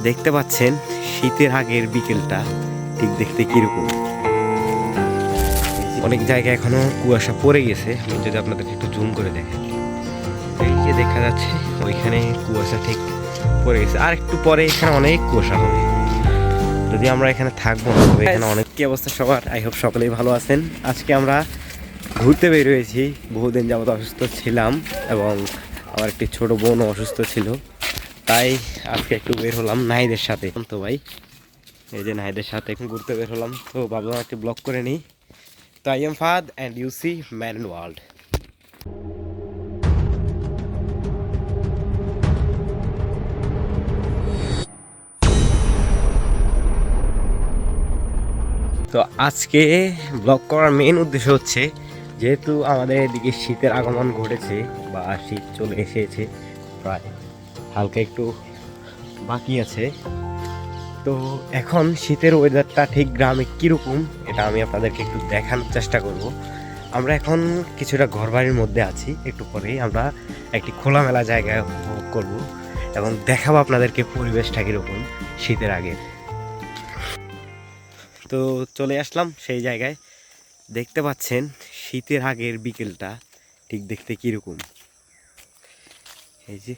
দেখতে পাচ্ছেন শীতের আগের বিকেলটা ঠিক দেখতে কিরকম। অনেক জায়গায় এখনো কুয়াশা পড়ে গেছে। আমি যদি আপনাদেরকে একটু জুম করে দেখেন, এই যে দেখা যাচ্ছে ওইখানে কুয়াশা ঠিক পড়ে গেছে, আর একটু পরে এখানে অনেক কুয়াশা হবে। যদি আমরা এখানে থাকবো না, তবে এখানে অনেক কি অবস্থা সবার, আই হোপ সকলেই ভালো আছেন। আজকে আমরা ঘুরতে বের হয়েছি। বহুদিন যাবত অসুস্থ ছিলাম এবং আমার একটি ছোট বোনও অসুস্থ ছিল, তাই আজকে একটু বের হলাম নাহিদের সাথে। তো ভাই, এই যে নাহিদের সাথে ঘুরতে বের হলাম, তো ভাবলাম একটি ব্লগ করে নিই। তো আই এম ফাদ and you see man in world. তো আজকে ব্লগ করার মেন উদ্দেশ্য হচ্ছে, যেহেতু আমাদের এদিকে শীতের আগমন ঘটেছে বা শীত চলে এসেছে, প্রায় হালকা একটু বাকি আছে। তো এখন শীতের ওয়েদারটা ঠিক গ্রামে কীরকম এটা আমি আপনাদেরকে একটু দেখানোর চেষ্টা করব। আমরা এখন কিছুটা ঘরবাড়ির মধ্যে আছি, একটু পরেই আমরা একটি খোলামেলা জায়গায় উপভোগ করব এবং দেখাবো আপনাদেরকে পরিবেশটা কীরকম শীতের আগে। তো চলে আসলাম সেই জায়গায়। দেখতে পাচ্ছেন শীতের আগের বিকেলটা ঠিক দেখতে কীরকম। এই যে